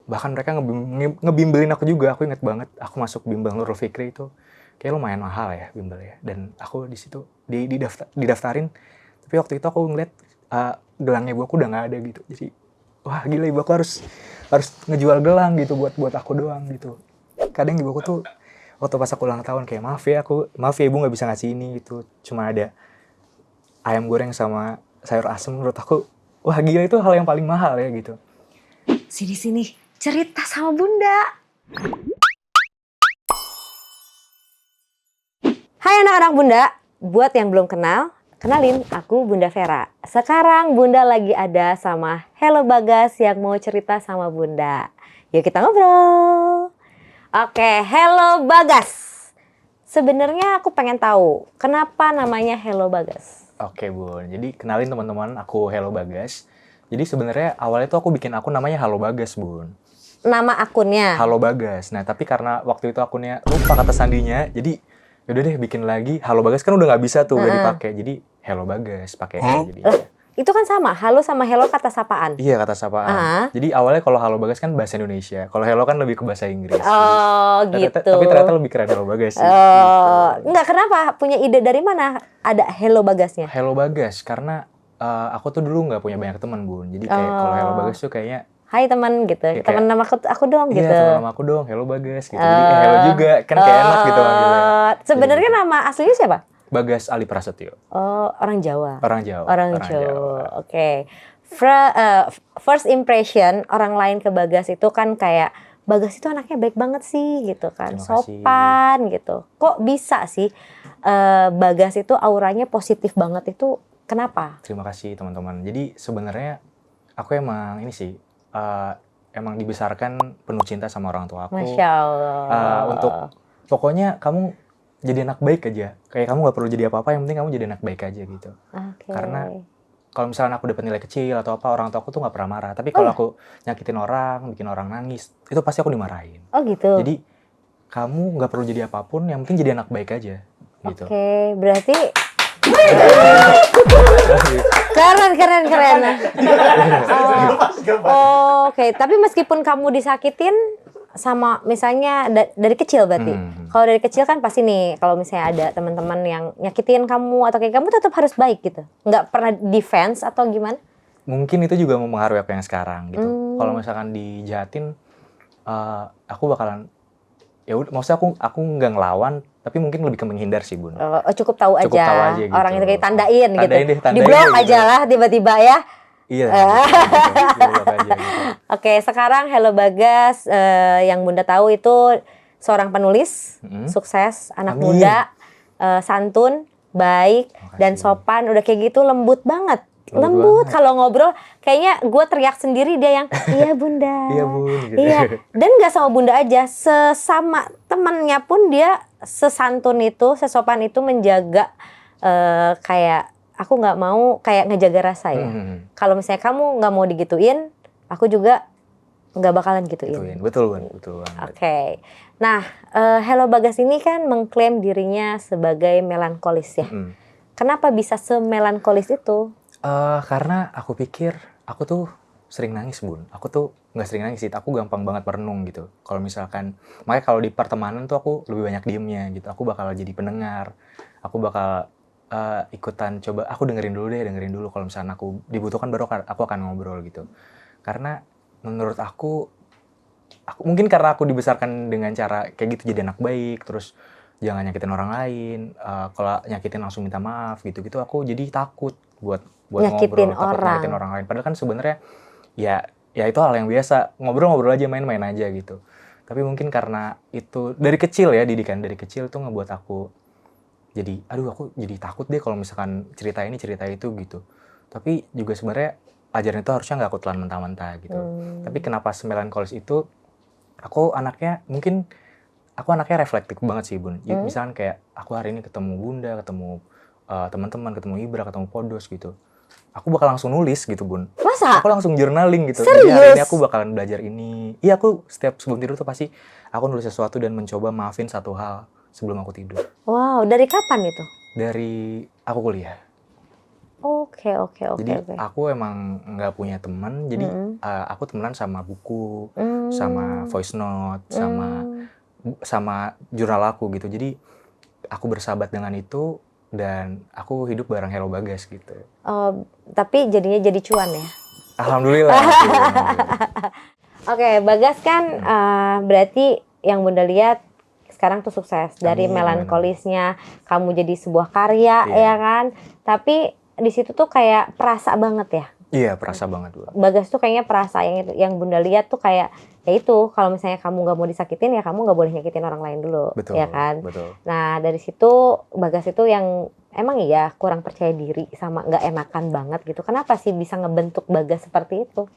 bahkan mereka ngebimbelin aku juga. Aku inget banget, aku masuk bimbel Nurul Fikri itu kayak lumayan mahal ya bimbel ya. Dan aku di situ didaftarin, tapi waktu itu aku ngeliat gelangnya ibu aku udah nggak ada gitu. Jadi wah gila, ibu aku harus ngejual gelang gitu buat aku doang gitu. Kadang ibu aku tuh waktu pas aku ulang tahun kayak maaf ya ibu nggak bisa ngasih ini gitu. Cuma ada ayam goreng sama sayur asem. Menurut aku wah gila, itu hal yang paling mahal ya gitu. Sini cerita sama Bunda. Hai anak-anak Bunda, buat yang belum kenal, kenalin aku Bunda Vera. Sekarang Bunda lagi ada sama Hello Bagas yang mau cerita sama Bunda. Yuk kita ngobrol. Oke, Hello Bagas. Sebenarnya aku pengen tahu kenapa namanya Hello Bagas. Oke Bun, jadi kenalin teman-teman, aku Hello Bagas. Jadi sebenarnya awalnya tuh aku bikin akun namanya Halo Bagas Bun. Nama akunnya? Halo Bagas. Nah tapi karena waktu itu akunnya lupa kata sandinya, jadi yaudah deh bikin lagi. Halo Bagas kan udah nggak bisa tuh, nggak dipakai. Jadi Hello Bagas pakai jadi. Itu kan sama, halo sama hello kata sapaan. Iya, kata sapaan. Jadi awalnya kalau Halo Bagas kan bahasa Indonesia. Kalau hello kan lebih ke bahasa Inggris. Oh Jadi, gitu. tapi ternyata lebih keren Halo Bagas sih. Enggak, kenapa? Punya ide dari mana ada Hello Bagasnya? Hello Bagas, karena aku tuh dulu nggak punya banyak teman Bun. Jadi kayak kalau Hello Bagas tuh kayaknya hai teman gitu, ya, teman nama aku dong gitu. Iya, teman nama aku dong, Hello Bagas gitu. Jadi hello juga, kan kayak enak gitu manggilnya. Sebenarnya nama aslinya siapa? Bagas Ali Prasetyo. Oh, orang Jawa. Orang Jawa. Orang Jawa. Oke. First impression orang lain ke Bagas itu kan kayak Bagas itu anaknya baik banget sih gitu kan, sopan gitu. Kok bisa sih Bagas itu auranya positif banget itu kenapa? Terima kasih teman-teman. Jadi sebenarnya aku emang ini sih, emang dibesarkan penuh cinta sama orang tua aku. Masya Allah. Untuk pokoknya kamu jadi anak baik aja. Kayak kamu nggak perlu jadi apa-apa, yang penting kamu jadi anak baik aja gitu. Okay. Karena kalau misalnya aku dapat nilai kecil atau apa, orang tua aku tuh nggak pernah marah. Tapi kalau aku nyakitin orang, bikin orang nangis, itu pasti aku dimarahin. Oh gitu. Jadi kamu nggak perlu jadi apapun, yang penting jadi anak baik aja. Gitu. Oke, berarti keren. Oke, tapi meskipun kamu disakitin sama misalnya dari kecil berarti. Kalau dari kecil kan pasti nih kalau misalnya ada teman-teman yang nyakitin kamu atau kayak kamu tetap harus baik gitu. Nggak pernah defense atau gimana? Mungkin itu juga mempengaruhi aku yang sekarang gitu. Kalau misalkan dijahatin, aku bakalan ya udah, maksudnya aku nggak ngelawan, tapi mungkin lebih ke menghindar sih Bun. Cukup tahu aja gitu. orang itu kayak tandain gitu. Tandain Di blok aja gitu. lah tiba-tiba ya. Iya. Gitu, aja, gitu. Oke, sekarang Hello Bagas yang Bunda tahu itu seorang penulis, sukses, anak muda, santun, baik dan sopan, udah kayak gitu lembut banget. Lembut kalau ngobrol kayaknya gue teriak sendiri, dia yang iya Bunda. Iya Bun gitu. Iya. Dan gak sama Bunda aja, sesama temennya pun dia sesantun itu, sesopan itu menjaga kayak aku nggak mau kayak ngejaga rasa ya. Kalau misalnya kamu nggak mau digituin, aku juga nggak bakalan gituin. Betul Bun, betul banget. Oke. Nah, Hello Bagas ini kan mengklaim dirinya sebagai melankolis ya. Kenapa bisa semelankolis itu? Karena aku pikir aku tuh sering nangis Bun. Aku tuh nggak sering nangis sih, aku gampang banget merenung gitu. Kalau misalkan, makanya kalau di pertemanan tuh aku lebih banyak diemnya gitu. Aku bakal jadi pendengar, aku bakal ikutan coba, aku dengerin dulu. Kalau misalkan aku dibutuhkan baru aku akan ngobrol gitu. Karena menurut aku mungkin karena aku dibesarkan dengan cara kayak gitu, jadi anak baik, terus jangan nyakitin orang lain. Kalau nyakitin langsung minta maaf gitu-gitu, aku jadi takut buat nyakitin ngobrol, takut nyakitin orang lain. Padahal kan sebenarnya ya itu hal yang biasa, ngobrol aja, main-main aja gitu. Tapi mungkin karena itu dari kecil ya, didikan dari kecil tuh ngebuat aku jadi aku jadi takut deh kalau misalkan cerita ini cerita itu gitu. Tapi juga sebenarnya ajaran itu harusnya nggak aku telan mentah-mentah gitu. Tapi kenapa semelankolis itu, aku anaknya reflektif banget sih Bun. Misalkan kayak aku hari ini ketemu Bunda, ketemu teman-teman, ketemu Ibra, ketemu Podos gitu, aku bakal langsung nulis gitu Bun. Masa? Aku langsung journaling gitu. Serius? Jadi hari ini aku bakalan belajar ini. Iya, aku setiap sebelum tidur tuh pasti aku nulis sesuatu dan mencoba maafin satu hal sebelum aku tidur. Wow, dari kapan itu? Dari aku kuliah. Oke, oke, oke, Jadi oke. aku emang nggak punya teman, jadi Mm-mm. aku temenan sama buku, sama Hmm. voice note, sama Hmm. sama jurnal aku gitu. Jadi aku bersahabat dengan itu dan aku hidup bareng Hello Bagas gitu. Oh, tapi jadinya jadi cuan ya? Alhamdulillah sih, alhamdulillah. Oke, Bagas kan berarti yang Bunda lihat sekarang tuh sukses. Dari Amin, amin, amin. melankolisnya kamu jadi sebuah karya Iya. ya kan. Tapi di situ tuh kayak perasa banget ya. Iya, perasa banget Bu. Bagas tuh kayaknya perasa yang Bunda lihat tuh kayak ya itu, kalau misalnya kamu nggak mau disakitin ya kamu nggak boleh nyakitin orang lain dulu, Betul, ya kan. betul. Nah dari situ Bagas itu yang emang iya kurang percaya diri sama nggak enakan banget gitu. Kenapa sih bisa ngebentuk Bagas seperti itu?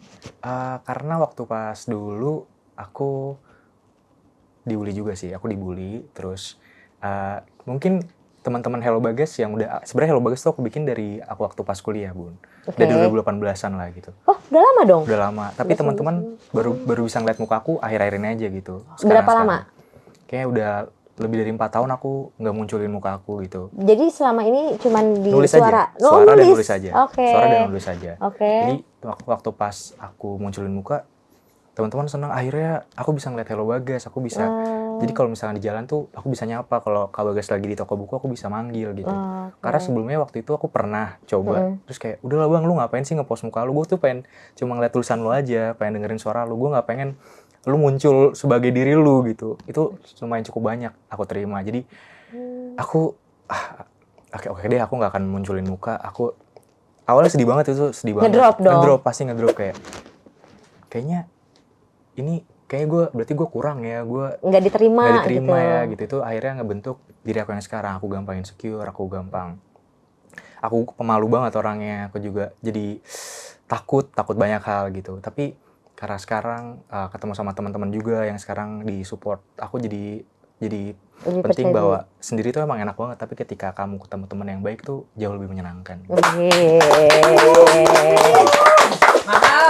Karena waktu pas dulu aku dibully juga sih, aku dibully. Terus mungkin teman-teman Hello Bagas yang sebenarnya Hello Bagas tuh aku bikin dari aku waktu pas kuliah Bun. Oke. Dari 2018-an lah gitu. Oh udah lama dong. Udah lama, tapi Udah teman-teman sembilan- baru bisa ngeliat muka aku akhir-akhir ini aja gitu. Berapa lama? Kayaknya udah lebih dari 4 tahun aku nggak munculin muka aku gitu. Jadi selama ini cuman di Nulis suara. aja, suara dan nulis aja. Oke. Suara dan nulis aja. Oke. Jadi waktu pas aku munculin muka, teman-teman senang, akhirnya aku bisa ngeliat Hello Bagas, aku bisa. Jadi kalau misalnya di jalan tuh aku bisa nyapa, kalau Kak Bagas lagi di toko buku aku bisa manggil gitu. Karena sebelumnya waktu itu aku pernah coba, terus kayak udahlah Bang, lu ngapain sih ngepost muka lu? Gue tuh pengen cuma ngeliat tulisan lu aja, pengen dengerin suara lu. Gue nggak pengen lu muncul sebagai diri lu gitu. Itu lumayan cukup banyak aku terima. Jadi aku oke deh, aku nggak akan munculin muka. Aku awalnya sedih banget, itu sedih banget. Ngedrop dong. Pasti ngedrop, kayaknya ini kayaknya berarti gue kurang ya, gue nggak diterima gitu. gitu. Gitu. Itu akhirnya ngebentuk diri aku yang sekarang. Aku gampang insecure, aku pemalu banget orangnya. Aku juga jadi takut banyak hal gitu. Tapi karena sekarang ketemu sama teman-teman juga yang sekarang di support, aku jadi Lebih penting percaya bahwa sendiri tuh emang enak banget, tapi ketika kamu ketemu teman yang baik tuh jauh lebih menyenangkan.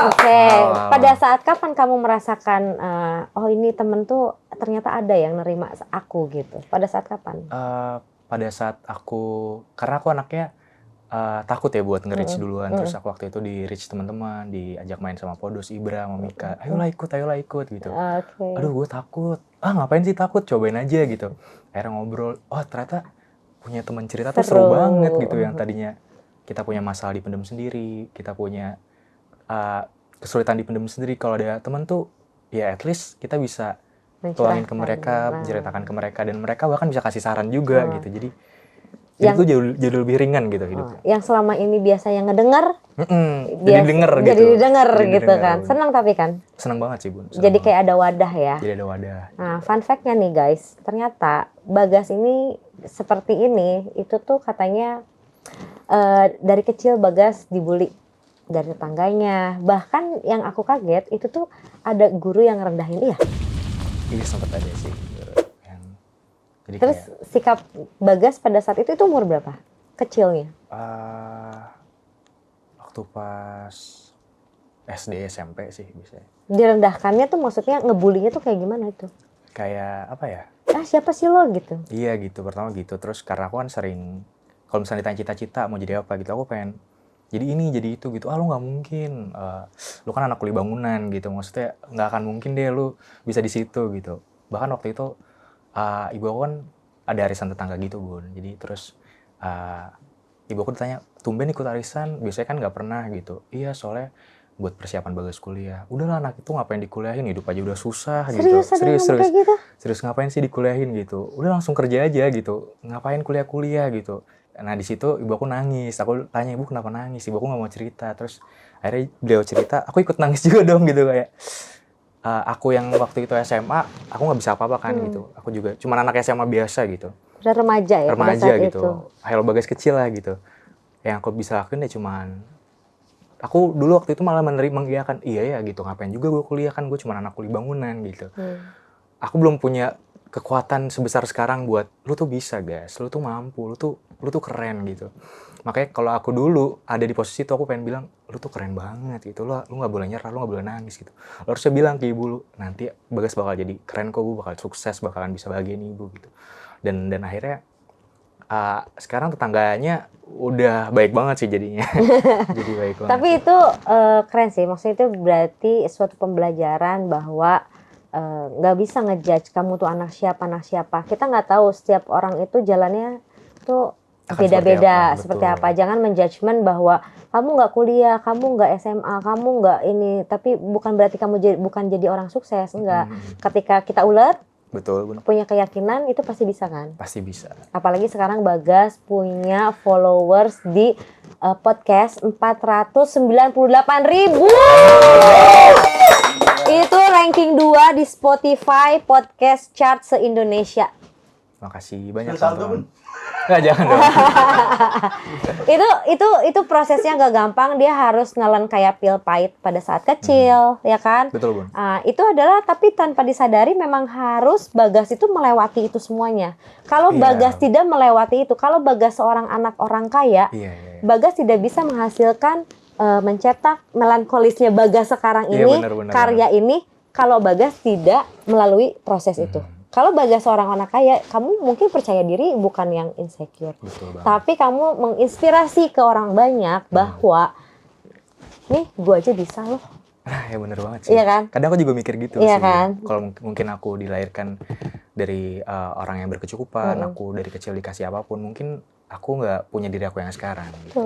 Oke, pada saat kapan kamu merasakan oh ini temen tuh ternyata ada yang nerima aku gitu? Pada saat kapan? Pada saat karena aku anaknya takut ya buat nge-reach duluan. Terus aku waktu itu di-reach teman-teman, diajak main sama Podos, Ibra, sama Mika. Ayolah ikut gitu. Oke. Aduh gue takut. Ngapain sih takut? Cobain aja gitu. Akhirnya ngobrol, oh ternyata punya teman cerita tuh seru banget gitu. Yang tadinya kita punya masalah dipendam sendiri, kita punya kesulitan dipendam sendiri. Kalau ada teman tuh ya at least kita bisa tuangin ke mereka, menceritakan ke mereka, dan mereka bahkan bisa kasih saran juga gitu. Jadi itu jauh lebih ringan gitu hidupnya. Yang selama ini biasa yang ngedenger, jadi didengar gitu kan. Senang tapi kan? Senang banget sih Bun. Jadi kayak ada wadah ya. Jadi ada wadah. Nah fun fact-nya nih guys, ternyata Bagas ini seperti ini, itu tuh katanya dari kecil Bagas dibully dari tetangganya. Bahkan yang aku kaget itu tuh ada guru yang ngerendahin. Iya sempat ada sih. Jadi terus kayak, sikap Bagas pada saat itu umur berapa? Kecilnya? Waktu pas SD SMP sih bisa. Direndahkannya tuh maksudnya ngebulinya tuh kayak gimana itu? Kayak apa ya? Siapa sih lo gitu? Iya gitu, pertama gitu. Terus karena aku kan sering, kalau misalnya ditanya cita-cita mau jadi apa gitu, aku pengen jadi ini, jadi itu gitu. Lu nggak mungkin, lu kan anak kuli bangunan gitu. Maksudnya nggak akan mungkin deh lu bisa di situ gitu. Bahkan waktu itu ibu aku kan ada arisan tetangga gitu Bun. Jadi terus ibu aku ditanya, tumben ikut arisan, biasanya kan nggak pernah gitu. Iya soalnya buat persiapan Bagas kuliah. Udahlah anak itu ngapain dikuliahin, hidup aja udah susah gitu. Serius. Gitu? Serius ngapain sih dikuliahin gitu. Udah langsung kerja aja gitu. Ngapain kuliah gitu. Nah di situ ibu aku nangis. Aku tanya, ibu kenapa nangis? Ibu aku nggak mau cerita. Terus akhirnya beliau cerita, aku ikut nangis juga dong gitu kayak. Aku yang waktu itu SMA, aku nggak bisa apa-apa kan gitu. Aku juga cuma anak SMA biasa gitu. Udah remaja ya? Remaja gitu. Hello Bagas kecil lah gitu. Yang aku bisa lakuin ya cuman, aku dulu waktu itu malah mengiyakan, iya ya gitu. Ngapain juga gue kuliah, kan gue cuma anak kuli bangunan gitu. Aku belum punya kekuatan sebesar sekarang buat, lu tuh bisa Gas, lu tuh mampu, lu tuh keren gitu. Makanya kalau aku dulu ada di posisi itu, aku pengen bilang, lu tuh keren banget gitu, lu nggak boleh nyerah, lu nggak boleh nangis gitu. Lu harusnya bilang ke ibu lu, nanti Bagas bakal jadi keren kok, gue bakal sukses, bakalan bisa bahagiain ibu gitu. Dan akhirnya sekarang tetangganya udah baik banget sih jadinya. Jadi baik banget. Tapi itu keren sih, maksudnya itu berarti suatu pembelajaran bahwa nggak bisa ngejudge kamu tuh anak siapa. Kita nggak tahu setiap orang itu jalannya tuh Akan beda-beda seperti seperti apa, apa. Jangan menjudgment bahwa kamu nggak kuliah, kamu nggak SMA, kamu nggak ini. Tapi bukan berarti kamu bukan jadi orang sukses, enggak. Ketika kita ulet, Betul, Bun. punya keyakinan itu pasti bisa kan. Pasti bisa. Apalagi sekarang Bagas punya followers di podcast 498.000. Itu ranking 2 di Spotify podcast chart se-Indonesia. Makasih banyak Saldo, teman-teman. Nggak, jangan dong. itu prosesnya gak gampang. Dia harus nelen kayak pil pahit pada saat kecil, ya kan? Betul, Bun. Itu adalah, tapi tanpa disadari memang harus Bagas itu melewati itu semuanya. Kalau Iya. Bagas tidak melewati itu, kalau Bagas seorang anak orang kaya, Iya. Bagas tidak bisa menghasilkan mencetak melankolisnya Bagas sekarang Iya, ini, benar. karya ini, kalau Bagas tidak melalui proses itu. Kalau Bagas seorang anak kaya, kamu mungkin percaya diri bukan yang insecure. Betul banget. Tapi kamu menginspirasi ke orang banyak bahwa nih gue aja bisa loh. Nah, ya bener banget sih. Iya kan? Kadang aku juga mikir gitu Iya sih. kan? Kalau mungkin aku dilahirkan dari orang yang berkecukupan, aku dari kecil dikasih apapun, mungkin aku nggak punya diri aku yang sekarang. Gitu.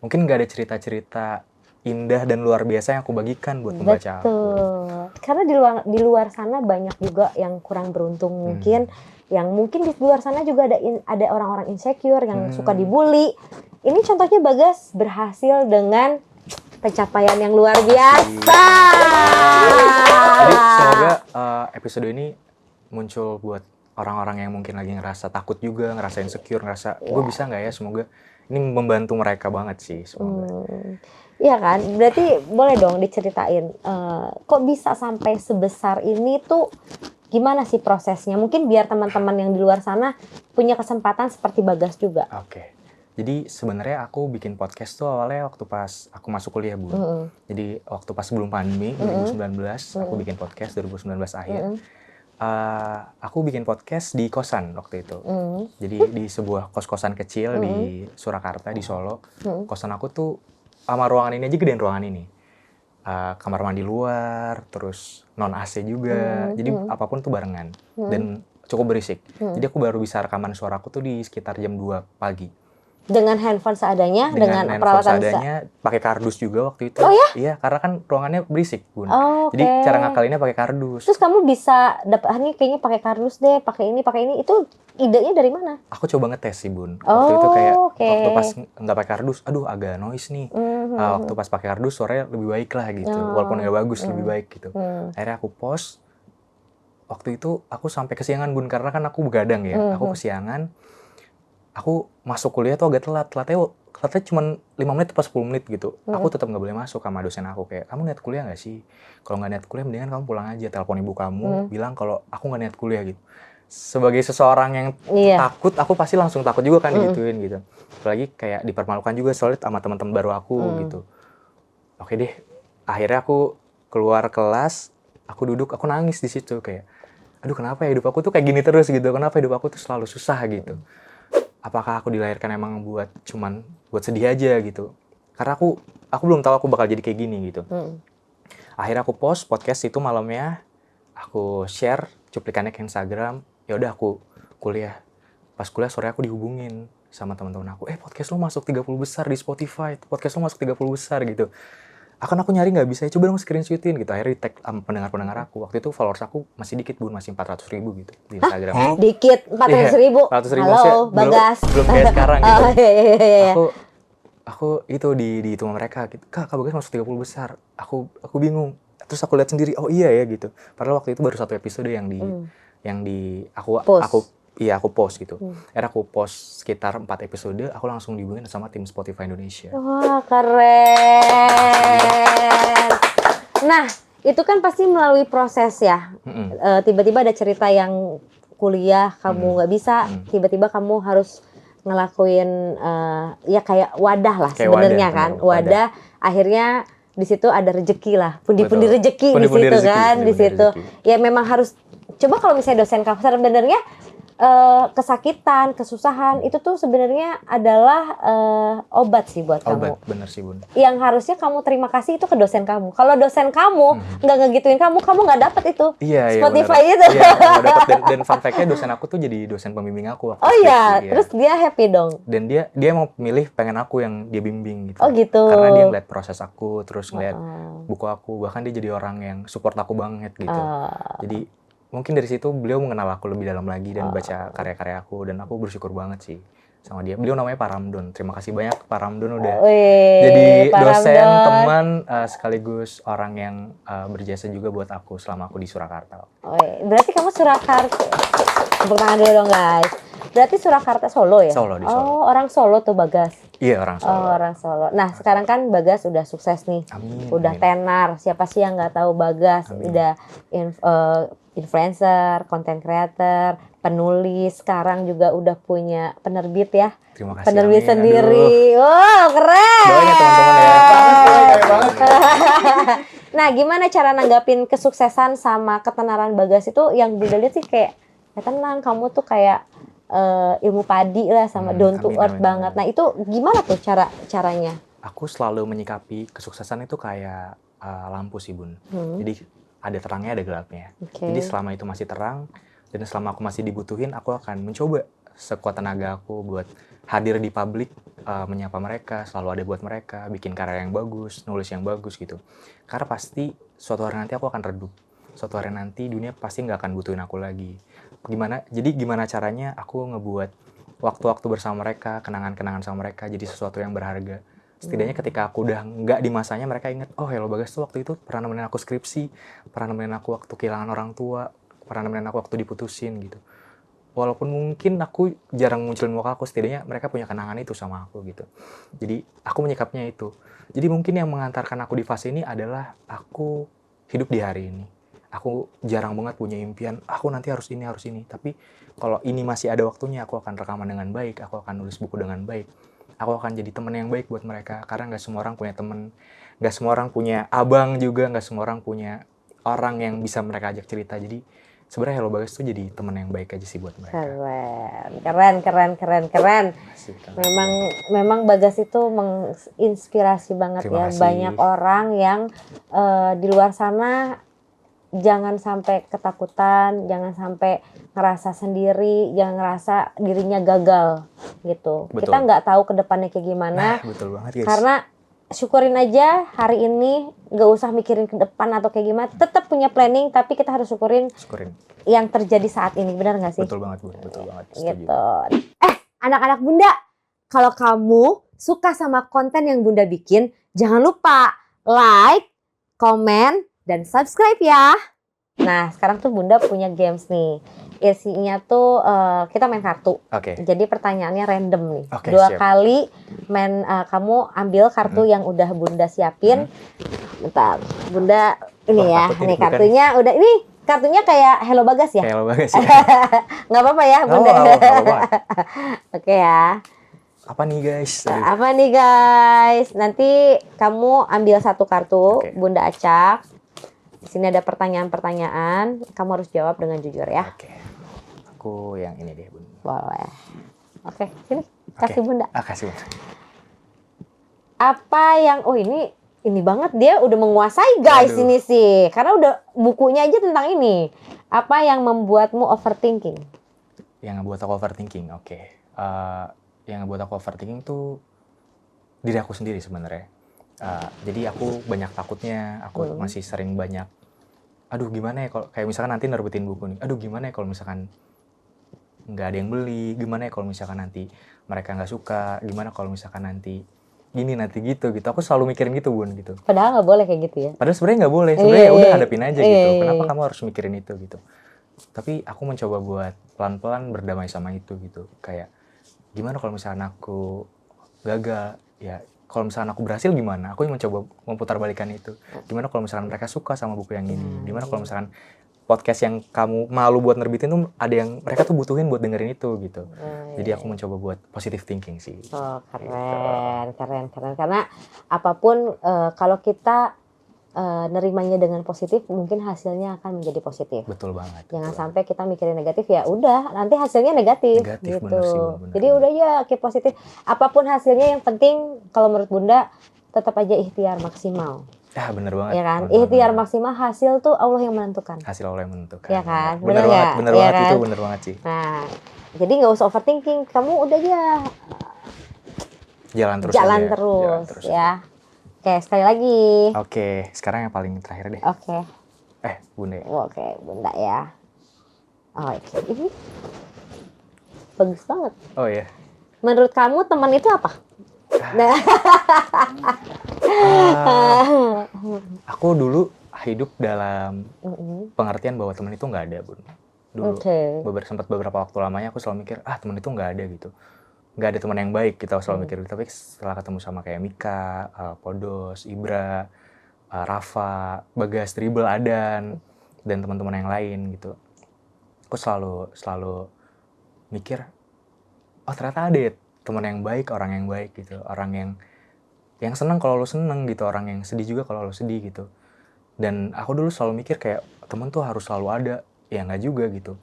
Mungkin nggak ada cerita-cerita indah dan luar biasa yang aku bagikan buat pembaca aku. Betul. Karena di luar sana banyak juga yang kurang beruntung mungkin, yang mungkin di luar sana juga ada orang-orang insecure yang suka dibully. Ini contohnya Bagas berhasil dengan pencapaian yang luar biasa. Jadi semoga episode ini muncul buat orang-orang yang mungkin lagi ngerasa takut juga, ngerasa insecure, ngerasa gue bisa nggak ya, semoga ini membantu mereka banget sih, semoga. Iya kan, berarti boleh dong diceritain kok bisa sampai sebesar ini tuh, gimana sih prosesnya? Mungkin biar teman-teman yang di luar sana punya kesempatan seperti Bagas juga. Oke. Jadi sebenarnya aku bikin podcast tuh awalnya waktu pas aku masuk kuliah, Bu. Jadi waktu pas sebelum pandemi 2019, aku bikin podcast 2019 akhir. Aku bikin podcast di kosan waktu itu. Jadi di sebuah kos-kosan kecil di Surakarta, di Solo. Kosan aku tuh sama ruangan ini aja gedein ruangan ini. Kamar mandi luar, terus non AC juga. Jadi apapun tuh barengan. Dan cukup berisik. Jadi aku baru bisa rekaman suaraku tuh di sekitar jam 2 pagi. Dengan handphone seadanya, dengan handphone peralatan seadanya, pakai kardus juga waktu itu. Oh ya? Iya, karena kan ruangannya berisik, Bun. Oh, Jadi oke. cara ngakalinnya pakai kardus. Terus kamu bisa dapat ini kayaknya pakai kardus deh, pakai ini. Itu idenya dari mana? Aku coba ngetes sih, Bun. Waktu itu kayak oke. waktu pas nggak pakai kardus, aduh agak noise nih. Waktu pas pakai kardus suaranya lebih baik lah gitu. Walaupun nggak bagus, lebih baik gitu. Akhirnya aku post. Waktu itu aku sampai kesiangan, Bun, karena kan aku begadang ya. Aku kesiangan. Aku masuk kuliah tuh agak telat. Telatnya cuma 5 menit atau 10 menit gitu. Aku tetap nggak boleh masuk sama dosen aku. Kayak, kamu niat kuliah nggak sih? Kalau nggak niat kuliah, mendingan kamu pulang aja. Telepon ibu kamu, bilang kalau aku nggak niat kuliah gitu. Sebagai seseorang yang takut, aku pasti langsung takut juga kan digituin gitu. Apalagi kayak dipermalukan juga soalnya sama teman-teman baru aku gitu. Oke deh, akhirnya aku keluar kelas, aku duduk, aku nangis di situ kayak, aduh kenapa ya hidup aku tuh kayak gini terus gitu. Kenapa hidup aku tuh selalu susah gitu. Apakah aku dilahirkan emang buat sedih aja gitu. Karena aku belum tahu aku bakal jadi kayak gini gitu. Akhirnya aku post podcast itu malamnya, aku share cuplikannya ke Instagram. Ya udah aku kuliah. Pas kuliah sore aku dihubungin sama teman-teman aku. Podcast lu masuk 30 besar di Spotify. Podcast lu masuk 30 besar gitu. Aku nyari nggak bisa, coba dong screenshotin gitu. Akhirnya di tag pendengar-pendengar aku. Waktu itu followers aku masih dikit, Bun, masih 400.000 gitu di Instagram. Dikit, 400.000. 400.000 Halo, Bagas. Belum kayak sekarang gitu. Iya. Aku itu di itu sama mereka gitu. Kak Bagas masuk 30 besar. Aku bingung. Terus aku lihat sendiri, oh iya ya gitu. Padahal waktu itu baru 1 episode yang aku post gitu. Akhirnya aku post sekitar 4 episode, aku langsung dihubungin sama tim Spotify Indonesia. Wah, keren. Nah, itu kan pasti melalui proses ya. Tiba-tiba ada cerita yang kuliah kamu nggak bisa, tiba-tiba kamu harus ngelakuin ya kayak wadah lah sebenarnya kan. Wadah. Akhirnya di situ ada rezeki lah, pundi-pundi rezeki di situ kan, di situ. Ya memang harus coba kalau misalnya dosen kamu sebenarnya kesakitan, kesusahan itu tuh sebenarnya adalah obat sih buat kamu. Obat, bener sih Bun. Yang harusnya kamu terima kasih itu ke dosen kamu. Kalau dosen kamu nggak ngegituin kamu nggak dapet itu Iya, Spotify bener. itu. Iya, nggak dapet. Dan fun fact-nya dosen aku tuh jadi dosen pembimbing aku waktu Oh skripsi, iya, iya. terus dia happy dong. Dan dia mau milih pengen aku yang dia bimbing gitu. Oh gitu. Karena dia ngeliat proses aku, terus ngeliat Oh. buku aku, bahkan dia jadi orang yang support aku banget gitu. Oh. Jadi mungkin dari situ beliau mengenal aku lebih dalam lagi dan baca karya-karya aku, dan aku bersyukur banget sih sama dia. Beliau namanya Pak Ramdon. Terima kasih banyak Pak Ramdon udah jadi Pak dosen, Ramdon. teman, sekaligus orang yang berjasa juga buat aku selama aku di Surakarta. Berarti kamu Surakarta. Tepuk tangan dulu dong guys. Berarti Surakarta Solo ya? Solo, di Solo. Oh, orang Solo tuh Bagas. Iya, orang Solo. Oh, orang Solo. Nah, sekarang kan Bagas udah sukses nih. Amin. Udah amin. tenar. Siapa sih yang nggak tahu Bagas? Amin. Udah influencer, content creator, penulis. Sekarang juga udah punya penerbit ya. Terima kasih. Penerbit amin. sendiri. Aduh. Wow, keren. Doanya teman-teman ya. Keren banget. Nah, gimana cara nanggapin kesuksesan sama ketenaran Bagas itu? Yang Bunda lihat sih kayak, ya tenang, kamu tuh kayak ilmu padi lah sama down to amin, earth amin, banget. amin. Nah, itu gimana tuh caranya? Aku selalu menyikapi kesuksesan itu kayak lampu sih Bun. Jadi ada terangnya, ada gelapnya. Oke. Jadi selama itu masih terang dan selama aku masih dibutuhin, aku akan mencoba sekuat tenaga aku buat hadir di publik, menyapa mereka, selalu ada buat mereka, bikin karya yang bagus, nulis yang bagus gitu. Karena pasti suatu hari nanti aku akan redup. Suatu hari nanti dunia pasti nggak akan butuhin aku lagi. Gimana caranya aku ngebuat waktu-waktu bersama mereka, kenangan-kenangan sama mereka jadi sesuatu yang berharga. Setidaknya ketika aku udah nggak di masanya, mereka ingat, oh Hello Bagas tuh waktu itu pernah nemenin aku skripsi, pernah nemenin aku waktu kehilangan orang tua, pernah nemenin aku waktu diputusin gitu. Walaupun mungkin aku jarang munculin muka aku, setidaknya mereka punya kenangan itu sama aku gitu. Jadi aku menyikapnya itu. Jadi mungkin yang mengantarkan aku di fase ini adalah aku hidup di hari ini. Aku jarang banget punya impian, aku nanti harus ini. Tapi kalau ini masih ada waktunya, aku akan rekaman dengan baik, aku akan nulis buku dengan baik. Aku akan jadi teman yang baik buat mereka. Karena nggak semua orang punya teman, nggak semua orang punya abang juga, nggak semua orang punya orang yang bisa mereka ajak cerita. Jadi sebenarnya Hello Bagas tuh jadi teman yang baik aja sih buat mereka. Keren. Memang Bagas itu menginspirasi banget. Terima ya. kasih. Banyak orang yang di luar sana jangan sampai ketakutan, jangan sampai ngerasa sendiri, jangan ngerasa dirinya gagal gitu. Betul. Kita nggak tahu ke depannya kayak gimana. Betul banget guys. Karena syukurin aja hari ini, nggak usah mikirin ke depan atau kayak gimana. Tetap punya planning, tapi kita harus syukurin yang terjadi saat ini. Benar nggak sih? Betul banget, Bu. Betul banget. Setuju. Gitu. Anak-anak Bunda, kalau kamu suka sama konten yang Bunda bikin, jangan lupa like, komen, dan subscribe ya. Nah, sekarang tuh Bunda punya games nih. Isinya tuh kita main kartu. Oke. Jadi pertanyaannya random nih. Oke, 2 siap. kali kamu ambil kartu yang udah Bunda siapin. Bentar, Bunda ini Wah, ya. takut ini Nih bukan. kartunya udah ini. Kartunya kayak Hello Bagas ya? Kayak Hello Bagas ya. Nggak apa-apa ya, Nggak Bunda. apa-apa. Oke ya. Apa nih guys? Apa nih guys? Nanti kamu ambil satu kartu, Oke. Bunda acak. Di sini ada pertanyaan-pertanyaan. Kamu harus jawab dengan jujur ya. Oke. Aku yang ini deh, Bun. Boleh. Oke, sini. Kasih Bunda. Kasih, Bun. Apa yang ini banget, dia udah menguasai guys. Aduh. Ini sih. Karena udah bukunya aja tentang ini. Apa yang membuatmu overthinking? Yang ngebuat aku overthinking, oke. Yang ngebuat aku overthinking tuh diri aku sendiri sebenarnya. Jadi aku banyak takutnya, aku masih sering banyak, aduh gimana ya kalau kayak misalkan nanti nerbitin buku nih, aduh gimana ya kalau misalkan nggak ada yang beli, gimana ya kalau misalkan nanti mereka nggak suka, gimana kalau misalkan nanti gini nanti gitu. Aku selalu mikirin gitu, Bun, gitu. Padahal nggak boleh kayak gitu ya. Padahal sebenarnya nggak boleh, sebenarnya udah hadapin aja gitu. Iya. Kenapa kamu harus mikirin itu gitu? Tapi aku mencoba buat pelan-pelan berdamai sama itu gitu. Kayak gimana kalau misalkan aku gagal, ya kalau misalkan aku berhasil gimana? Aku yang mencoba memutar-balikan itu. Gimana kalau misalkan mereka suka sama buku yang ini? Gimana kalau misalkan podcast yang kamu malu buat nerbitin tuh ada yang mereka tuh butuhin buat dengerin itu gitu. Jadi aku mencoba buat positive thinking sih. Oh, keren. Karena apapun kalau kita nerimanya dengan positif, mungkin hasilnya akan menjadi positif. Betul banget. Jangan betul. sampai kita mikirin negatif, ya udah nanti hasilnya negatif, Negatif, gitu. bener sih, Bun, bener, Jadi bener. udah ya keep positif. Apapun hasilnya, yang penting kalau menurut Bunda tetap aja ikhtiar maksimal. Ya bener banget. Ya kan? bener Ikhtiar banget. maksimal, hasil tuh Allah yang menentukan. Hasil Allah yang menentukan. Ya kan? Bener Bener banget, nggak? bener Ya banget kan? itu, bener banget sih. Nah, jadi nggak usah overthinking. Kamu udah aja Jalan terus jalan aja. terus, Jalan terus ya. aja. Oke, sekali lagi. Oke, sekarang yang paling terakhir deh. Oke. Bunda ya. Oke, Bunda ya. Oke, ini bagus banget. Oh iya. Menurut kamu teman itu apa? Nah, Aku dulu hidup dalam mm-mm. pengertian bahwa teman itu nggak ada, Bun. Dulu Oke. sempat beberapa waktu lamanya aku selalu mikir, teman itu nggak ada gitu. Nggak ada teman yang baik, kita selalu mikir. Tapi setelah ketemu sama kayak Mika, Podos, Ibra, Rafa, Bagas, Dribble, Adan, dan teman-teman yang lain gitu. Aku selalu mikir, oh ternyata ada ya teman yang baik, orang yang baik gitu. Orang yang senang kalau lo senang gitu, orang yang sedih juga kalau lo sedih gitu. Dan aku dulu selalu mikir kayak temen tuh harus selalu ada. Ya nggak juga gitu.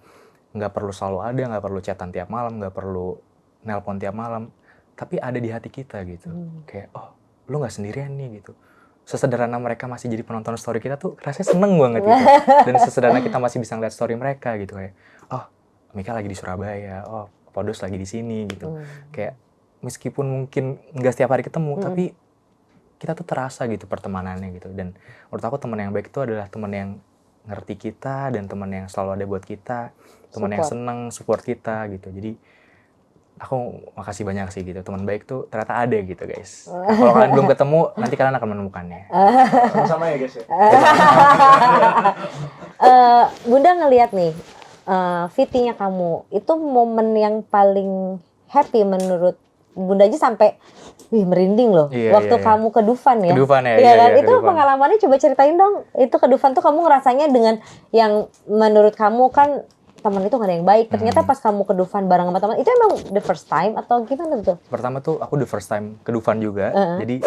Nggak perlu selalu ada, nggak perlu chatan tiap malam, nggak perlu nelpon tiap malam. Tapi ada di hati kita gitu. Kayak, oh lu nggak sendirian nih gitu. Sesederhana mereka masih jadi penonton story kita tuh rasanya seneng banget gitu. Dan sesederhana kita masih bisa ngeliat story mereka gitu. Kayak, oh Mika lagi di Surabaya, oh Podos lagi di sini gitu. Kayak meskipun mungkin nggak setiap hari ketemu, tapi kita tuh terasa gitu pertemanannya gitu. Dan menurut aku teman yang baik itu adalah teman yang ngerti kita dan teman yang selalu ada buat kita, teman yang seneng support kita gitu. Jadi aku makasih banyak sih gitu, teman baik tuh ternyata ada gitu guys. Nah, kalau kalian belum ketemu, nanti kalian akan menemukannya. Sama-sama ya guys ya. Bunda ngelihat nih, VT-nya kamu itu momen yang paling happy menurut Bunda aja sampai merinding loh. Waktu kamu ke Dufan ya. Ke Dufan ya. Iya kan? Itu Dufan. pengalamannya coba ceritain dong. Itu ke Dufan tuh kamu ngerasanya dengan yang menurut kamu kan teman itu gak ada yang baik. Ternyata pas kamu ke Dufan bareng sama teman, itu emang the first time atau gimana tuh? Pertama tuh aku the first time ke Dufan juga. Jadi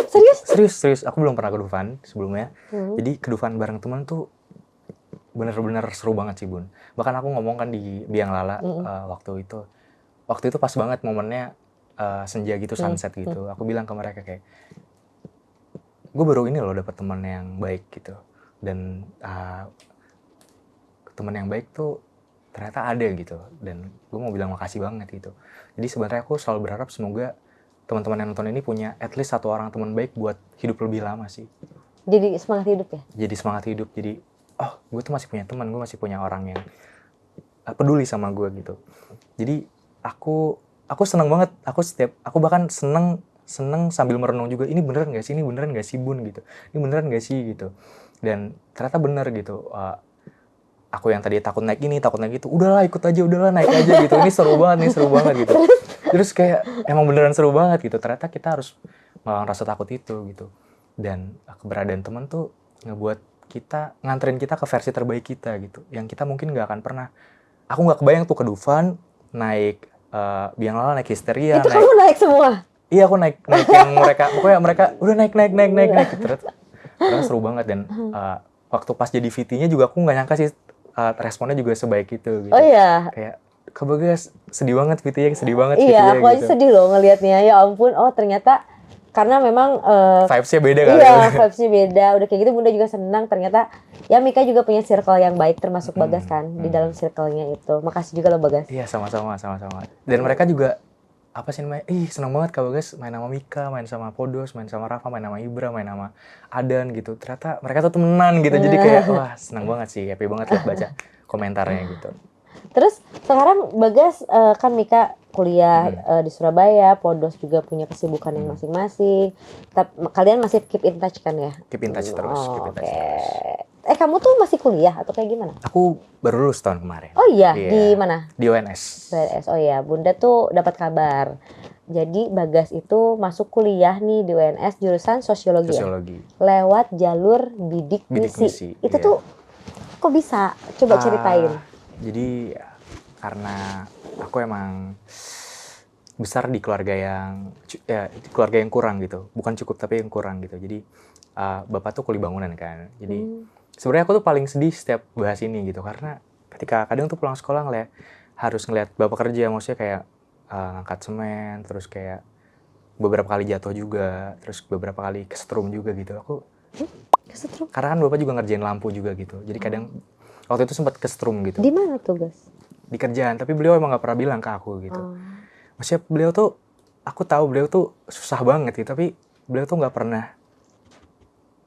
serius. Aku belum pernah ke Dufan sebelumnya. Jadi ke Dufan bareng teman tuh bener-bener seru banget sih, Bun. Bahkan aku ngomong kan di Biang Lala waktu itu. Waktu itu pas banget momennya senja gitu, sunset gitu. Aku bilang ke mereka kayak, gue baru ini loh dapet teman yang baik gitu. Dan teman yang baik tuh ternyata ada gitu. Dan gue mau bilang makasih banget gitu. Jadi sebenarnya aku selalu berharap semoga teman-teman yang nonton ini punya at least satu orang teman baik buat hidup lebih lama sih. Jadi semangat hidup ya? Jadi semangat hidup. Jadi, oh gue tuh masih punya teman, gue masih punya orang yang peduli sama gue gitu. Jadi aku seneng banget, aku bahkan seneng sambil merenung juga, ini beneran gak sih Bun gitu, ini beneran gak sih gitu. Dan ternyata bener gitu, aku yang tadi takut naik ini, takut naik itu, udahlah ikut aja, udahlah naik aja gitu, ini seru banget gitu. Terus kayak emang beneran seru banget gitu, ternyata kita harus melawan rasa takut itu gitu. Dan keberadaan teman tuh nganterin kita ke versi terbaik kita gitu, yang kita mungkin gak akan pernah. Aku gak kebayang tuh ke Dufan, naik Biang Lala, naik Histeria. Itu kamu naik semua? Iya, aku naik yang pokoknya mereka udah naik terus seru banget. Dan waktu pas jadi VT-nya juga aku nggak nyangka sih responnya juga sebaik itu gitu. Oh iya? Kayak, Bagas sedih banget VT-nya, sedih banget iya, VT-nya aku aja sedih loh ngelihatnya, ya ampun. Oh ternyata karena memang vibes-nya beda kali. Iya, vibes-nya beda. Udah kayak gitu Bunda juga senang. Ternyata ya Mika juga punya circle yang baik, termasuk Bagas kan di dalam circle-nya itu. Makasih juga loh Bagas. Iya, sama-sama. Dan mereka juga namanya, senang banget Kak Bagas main sama Mika, main sama Podos, main sama Rafa, main sama Ibra, main sama Adan gitu. Ternyata mereka tuh temenan gitu. Jadi kayak wah senang banget sih, happy banget lihat baca komentarnya gitu. Terus sekarang Bagas kan Mika kuliah di Surabaya, Podos juga punya kesibukan yang masing-masing. Tapi kalian masih keep in touch kan ya? Keep in touch terus, terus. Kamu tuh masih kuliah atau kayak gimana? Aku baru lulus tahun kemarin. Oh iya, di mana? Di UNS. Oh iya, Bunda tuh dapat kabar. Jadi Bagas itu masuk kuliah nih di UNS jurusan sosiologi. Ya? Lewat jalur bidik misi. Itu tuh kok bisa? Coba ceritain. Jadi karena aku emang besar di keluarga yang kurang gitu, bukan cukup tapi yang kurang gitu. Jadi bapak tuh kuli bangunan kan. Jadi sebenarnya aku tuh paling sedih setiap bahas ini gitu, karena ketika kadang tuh pulang sekolah harus ngeliat bapak kerja, maksudnya kayak ngangkat semen, terus kayak beberapa kali jatuh juga, terus beberapa kali kesetrum juga gitu. Aku Kesetrum. karena kan bapak juga ngerjain lampu juga gitu, jadi kadang waktu itu sempat kesetrum gitu Di mana tuh, Gas? di kerjaan, tapi beliau emang nggak pernah bilang ke aku gitu. Oh. Maksudnya beliau tuh, aku tahu beliau tuh susah banget gitu, tapi beliau tuh nggak pernah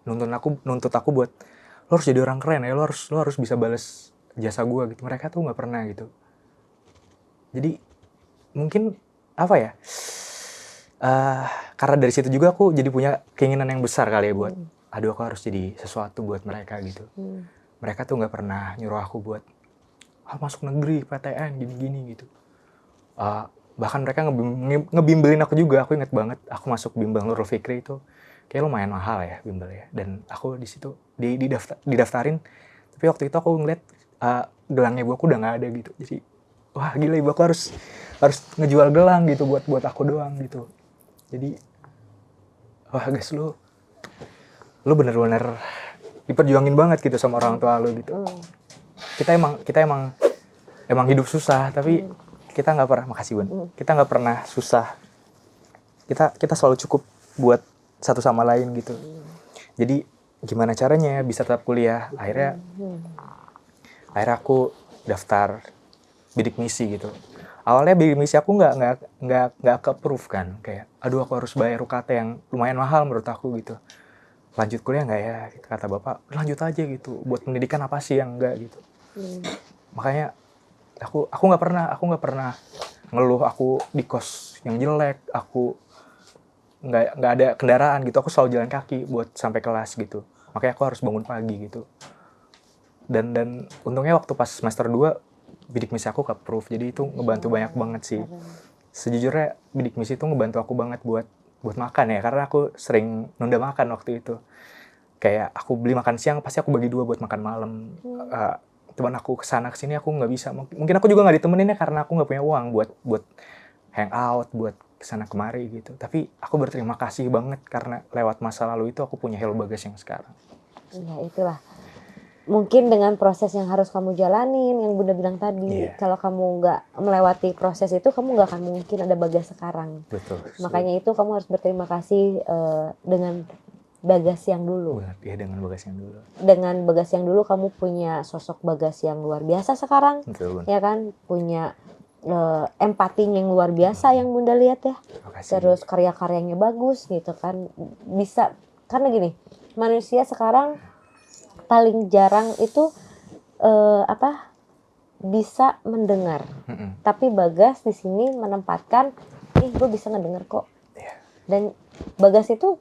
nuntut aku buat lo harus jadi orang keren ya, lo harus bisa balas jasa gue gitu. Mereka tuh nggak pernah gitu. Jadi mungkin apa ya, karena dari situ juga aku jadi punya keinginan yang besar kali ya buat aduh aku harus jadi sesuatu buat mereka gitu. Mereka tuh nggak pernah nyuruh aku buat masuk negeri, PTN, gini-gini gitu. Bahkan mereka ngebimbelin aku juga. Aku inget banget aku masuk bimbel Nurul Fikri itu kayak lumayan mahal ya bimbel ya, dan aku di situ didaftarin, tapi waktu itu aku ngeliat gelangnya ibu aku udah nggak ada gitu. Jadi wah gila, ibu aku harus ngejual gelang gitu buat aku doang gitu. Jadi wah guys, lu bener-bener diperjuangin banget gitu sama orang tua lu gitu. Kita emang hidup susah, tapi kita nggak pernah, makasih Bun, kita nggak pernah susah, kita selalu cukup buat satu sama lain gitu. Jadi gimana caranya bisa tetap kuliah, akhirnya aku daftar bidik misi gitu. Awalnya bidik misi aku nggak ke-approve kan, kayak aduh aku harus bayar UKT yang lumayan mahal menurut aku gitu. Lanjut kuliah nggak ya, kata bapak lanjut aja gitu, buat pendidikan apa sih yang enggak gitu. Makanya aku nggak pernah ngeluh aku di kos yang jelek, aku nggak ada kendaraan gitu, aku selalu jalan kaki buat sampai kelas gitu. Makanya aku harus bangun pagi gitu. Dan untungnya waktu pas semester 2 bidik misi aku ke-approve, jadi itu ngebantu banyak banget sih. Sejujurnya bidik misi itu ngebantu aku banget buat makan ya, karena aku sering nunda makan waktu itu. Kayak aku beli makan siang pasti aku bagi 2 buat makan malam. Teman aku kesana kesini aku nggak bisa, mungkin aku juga nggak ditemenin ya karena aku nggak punya uang buat hangout, buat kesana kemari gitu. Tapi aku berterima kasih banget karena lewat masa lalu itu aku punya Hello Bagas yang sekarang. Ya itulah. Mungkin dengan proses yang harus kamu jalanin, yang Bunda bilang tadi, kalau kamu nggak melewati proses itu, kamu nggak akan mungkin ada Bagas sekarang. Betul. Makanya itu kamu harus berterima kasih dengan Bagas yang dulu. Iya, dengan Bagas yang dulu. Dengan Bagas yang dulu kamu punya sosok Bagas yang luar biasa sekarang. Betul. Ya kan? Punya empatinya yang luar biasa yang Bunda lihat ya. Terus karya-karyanya bagus gitu kan. Bisa, karena gini, manusia sekarang paling jarang itu bisa mendengar. Tapi Bagas di sini menempatkan, gue bisa ngedenger kok. Dan Bagas itu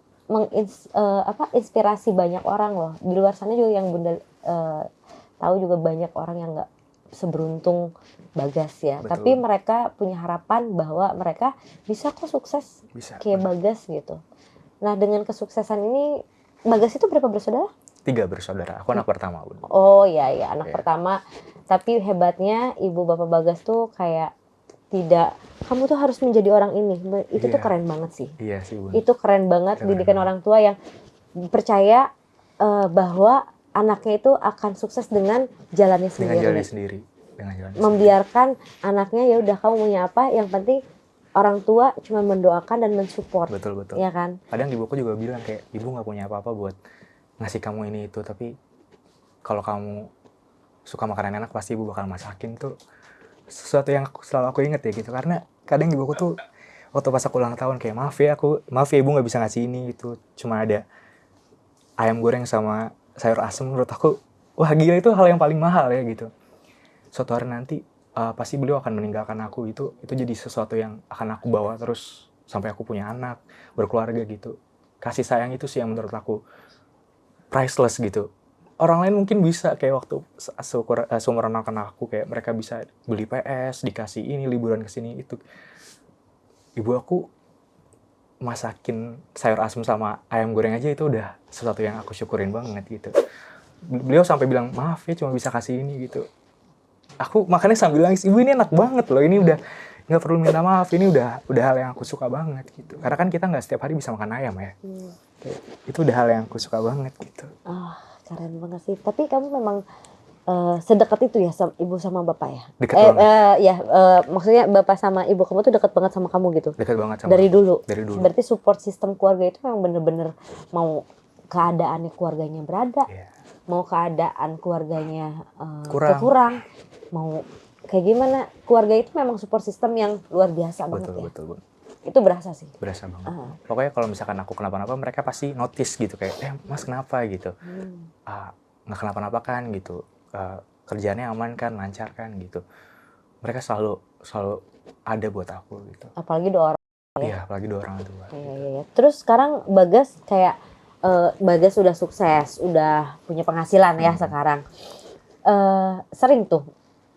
inspirasi banyak orang loh. Di luar sana juga yang Bunda tahu juga banyak orang yang nggak seberuntung Bagas ya. Betul. Tapi mereka punya harapan bahwa mereka bisa kok sukses kayak Bagas gitu. Nah dengan kesuksesan ini, Bagas itu berapa bersaudara? 3 bersaudara. Aku anak pertama. Bun. Oh iya anak pertama. Tapi hebatnya ibu bapak Bagas tuh kayak tidak, kamu tuh harus menjadi orang ini. Itu tuh keren banget sih. Iya sih Bun. Itu keren banget, didikan orang tua yang percaya bahwa anaknya itu akan sukses dengan jalannya sendiri. Dengan jalannya sendiri. Membiarkan anaknya ya udah kamu punya apa, yang penting orang tua cuma mendoakan dan mensupport. Betul. Ya kan? Kadang ibuku juga bilang kayak ibu nggak punya apa-apa buat ngasih kamu ini itu, tapi kalau kamu suka makanan enak pasti ibu bakal masakin. Tuh sesuatu yang selalu aku inget ya gitu, karena kadang ibuku tuh waktu pas aku ulang tahun kayak maaf ya ibu nggak bisa ngasih ini gitu, cuma ada ayam goreng sama sayur asem. Menurut aku wah gila, itu hal yang paling mahal ya gitu. Suatu hari nanti pasti beliau akan meninggalkan aku, itu jadi sesuatu yang akan aku bawa terus sampai aku punya anak, berkeluarga gitu. Kasih sayang itu sih yang menurut aku priceless gitu. Orang lain mungkin bisa kayak waktu seumuran anak aku, kayak mereka bisa beli PS, dikasih ini, liburan ke sini itu. Ibu aku masakin sayur asem sama ayam goreng aja itu udah sesuatu yang aku syukurin banget gitu. Beliau sampai bilang, "Maaf ya cuma bisa kasih ini" gitu. Aku makanya sambil nangis, "Ibu ini enak banget loh, ini udah nggak perlu minta maaf, ini udah hal yang aku suka banget" gitu. Karena kan kita nggak setiap hari bisa makan ayam ya. Kayak, itu udah hal yang aku suka banget gitu. Keren banget sih. Tapi kamu memang sedekat itu ya ibu sama bapak ya? Dekat banget. Maksudnya bapak sama ibu kamu tuh dekat banget sama kamu gitu? Dekat banget sama Dari aku. dulu? Dari dulu. Berarti support sistem keluarga itu memang bener-bener mau keadaannya keluarganya berada, Iya. mau keadaan keluarganya Kurang. kurang, mau kayak gimana, keluarga itu memang support system yang luar biasa banget ya. Betul. Itu berasa sih. Berasa banget. Pokoknya kalau misalkan aku kenapa-napa, mereka pasti notice gitu kayak, Mas kenapa gitu. Nggak kenapa-napa kan gitu. Kerjaannya aman kan, lancar kan gitu. Mereka selalu ada buat aku gitu. Apalagi 2 orang. Iya, apalagi 2 orang tua. Iya. Terus sekarang Bagas kayak Bagas udah sukses, udah punya penghasilan ya sekarang. Sering tuh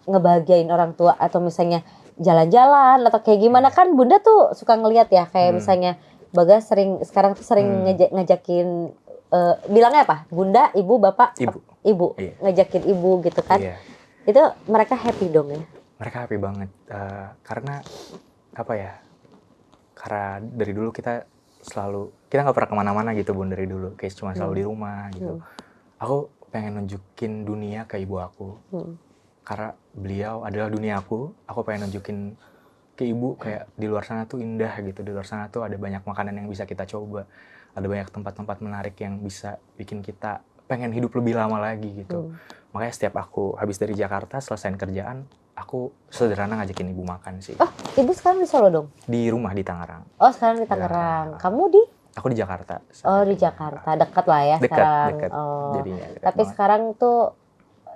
ngebahagiain orang tua atau misalnya jalan-jalan atau kayak gimana kan Bunda tuh suka ngelihat ya kayak misalnya Bagas sekarang tuh sering ngajakin bilangnya apa? Bunda, ibu, bapak, ibu. Iya. Ngajakin ibu gitu kan. Iya. Itu mereka happy dong ya. Mereka happy banget karena apa ya? Karena dari dulu kita nggak pernah kemana-mana gitu Bun, dari dulu kayak cuma selalu di rumah gitu. Aku pengen nunjukin dunia ke ibu aku karena beliau adalah dunia aku pengen nunjukin ke ibu kayak di luar sana tuh indah gitu, di luar sana tuh ada banyak makanan yang bisa kita coba, ada banyak tempat-tempat menarik yang bisa bikin kita pengen hidup lebih lama lagi gitu. Makanya setiap aku habis dari Jakarta selesaiin kerjaan, aku sederhana ngajakin ibu makan sih. Oh, ibu sekarang di Solo dong? Di rumah di Tangerang. Oh, sekarang di Tangerang. Kamu di? Aku di Jakarta. Oh, di Jakarta. Dekat lah ya sekarang. Dekat. Oh. Jadinya dekat tapi banget. Sekarang tuh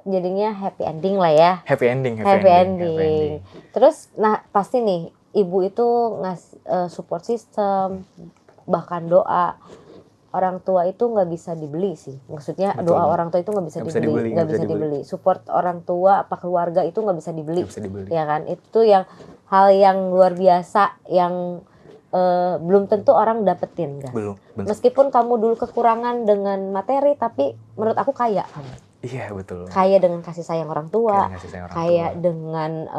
jadinya happy ending lah ya. Happy ending. Terus pasti nih ibu itu support system, bahkan doa. Orang tua itu nggak bisa dibeli sih. Maksudnya Betul. doa orang tua itu nggak bisa dibeli. Support orang tua apa keluarga itu nggak bisa dibeli. Ya kan? Itu yang hal yang luar biasa yang belum tentu orang dapetin, guys. Belum. Meskipun kamu dulu kekurangan dengan materi, tapi menurut aku kaya kamu. Iya, betul. Kaya dengan kasih sayang orang tua, kaya dengan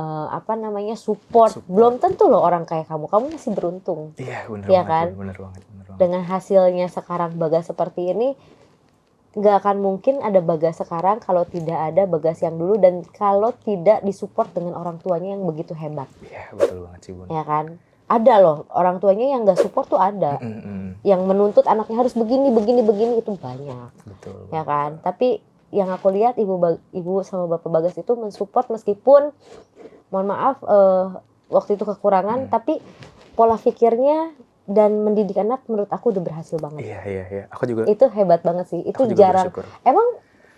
support. Belum tentu loh orang kayak kamu masih beruntung. Iya, benar ya banget. Kan? Benar banget. Dengan hasilnya sekarang Bagas seperti ini, nggak akan mungkin ada Bagas sekarang kalau tidak ada Bagas yang dulu dan kalau tidak disupport dengan orang tuanya yang begitu hebat. Iya, betul banget sih, Bun. Ya kan? Ada loh orang tuanya yang nggak support tuh ada. Yang menuntut anaknya harus begini itu banyak. Betul. Ya kan? Tapi yang aku lihat ibu sama bapak Bagas itu mensupport meskipun mohon maaf waktu itu kekurangan, tapi pola pikirnya dan mendidik anak menurut aku udah berhasil banget. Iya. Aku juga. Itu hebat banget sih. Itu jarang. Bersyukur. Emang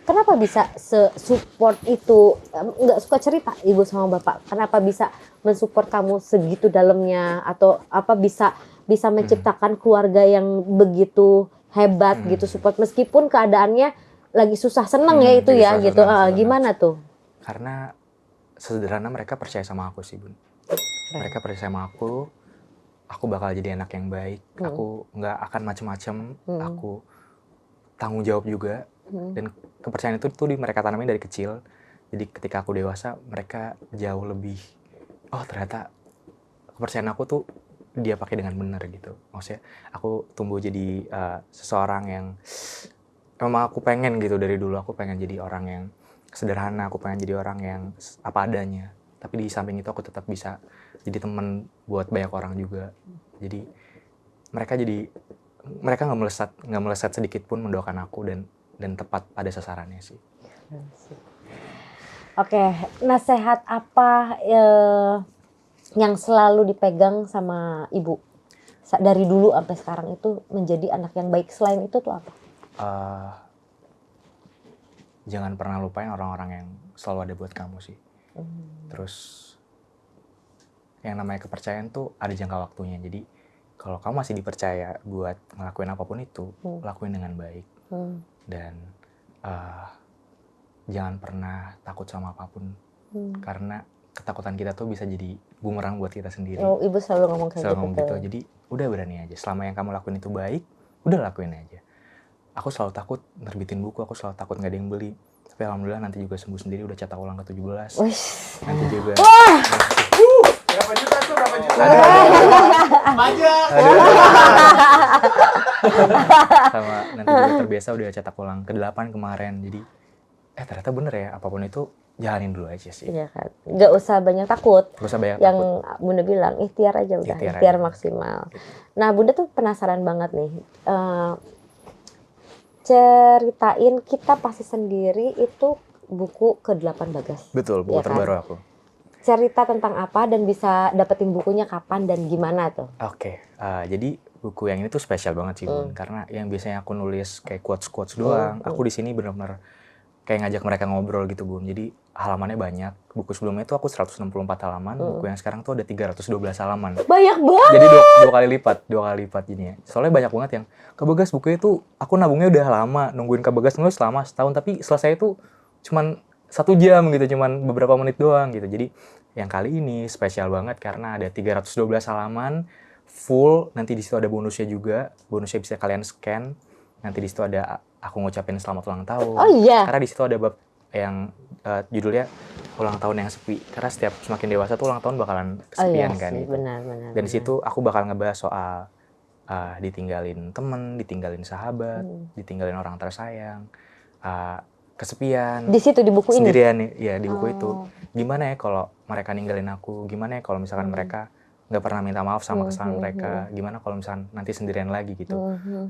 kenapa bisa support itu? Nggak suka cerita ibu sama bapak. Kenapa bisa mensupport kamu segitu dalamnya atau apa bisa menciptakan keluarga yang begitu hebat gitu support meskipun keadaannya lagi susah seneng ya itu ya gitu. Gimana tuh? Karena sederhana mereka percaya sama aku sih, Bun. Mereka percaya sama aku bakal jadi anak yang baik, aku nggak akan macem-macem, aku tanggung jawab juga, dan kepercayaan itu tuh mereka tanamin dari kecil. Jadi ketika aku dewasa, mereka jauh lebih, ternyata kepercayaan aku tuh dia pakai dengan benar gitu. Maksudnya aku tumbuh jadi seseorang yang memang aku pengen gitu dari dulu, aku pengen jadi orang yang sederhana, aku pengen jadi orang yang apa adanya. Tapi di samping itu aku tetap bisa jadi teman buat banyak orang juga. Jadi mereka nggak meleset sedikit pun mendoakan aku dan tepat pada sasarannya sih. Oke, nasihat apa yang selalu dipegang sama ibu dari dulu sampai sekarang itu menjadi anak yang baik selain itu tuh apa? Jangan pernah lupain orang-orang yang selalu ada buat kamu sih. Terus yang namanya kepercayaan tuh ada jangka waktunya. Jadi kalau kamu masih dipercaya buat ngelakuin apapun itu, lakuin dengan baik. Dan jangan pernah takut sama apapun. Karena ketakutan kita tuh bisa jadi bumerang buat kita sendiri. Oh, ibu selalu ngomong kayak gitu. Jadi udah berani aja. Selama yang kamu lakuin itu baik, udah lakuin aja. Aku selalu takut nerbitin buku, aku selalu takut nggak ada yang beli. Tapi alhamdulillah nanti juga sembuh sendiri, udah cetak ulang ke-17. Nanti juga. Berapa juta tuh? Berapa juta? Pajak. Sama nanti juga terbiasa udah cetak ulang ke-8 kemarin. Jadi ternyata bener ya, apapun itu jalanin dulu aja sih. Iya kan. Nggak usah banyak takut. Gak usah banyak Yang takut. Bunda bilang ikhtiar aja udah, Ikhtiar ikhtiar aja. maksimal. Nah, Bunda tuh penasaran banget nih. Ceritain kita pasti sendiri itu buku ke-8 Bagas. Betul, buku Iya kan? terbaru aku. Cerita tentang apa dan bisa dapetin bukunya kapan dan gimana tuh? Oke, jadi buku yang ini tuh spesial banget sih Bun, karena yang biasanya aku nulis kayak quotes doang, aku di sini benar-benar kayak ngajak mereka ngobrol gitu Bun. Jadi halamannya banyak. Buku sebelumnya tuh aku 164 halaman, buku yang sekarang tuh ada 312 halaman. Banyak banget. Jadi dua kali lipat gini ya. Soalnya banyak banget yang Kebagas bukunya tuh aku nabungnya udah lama, nungguin Kebagas nulis selama setahun, tapi selesai itu cuman 1 jam gitu, cuman beberapa menit doang gitu. Jadi yang kali ini spesial banget karena ada 312 halaman full, nanti di situ ada bonusnya juga. Bonusnya bisa kalian scan. Nanti di situ ada aku ngucapin selamat ulang tahun. Oh iya. Karena di situ ada bab yang judulnya ulang tahun yang sepi. Karena setiap semakin dewasa tuh ulang tahun bakalan kesepian kan gitu. Benar. Dan di situ aku bakal ngebahas soal ditinggalin temen, ditinggalin sahabat, ditinggalin orang tersayang, kesepian. Di situ di buku ini. Sendirian ya di buku itu. Gimana ya kalau mereka ninggalin aku? Gimana ya kalau misalkan mereka nggak pernah minta maaf sama kesalahan mereka? Gimana kalau misalkan nanti sendirian lagi gitu?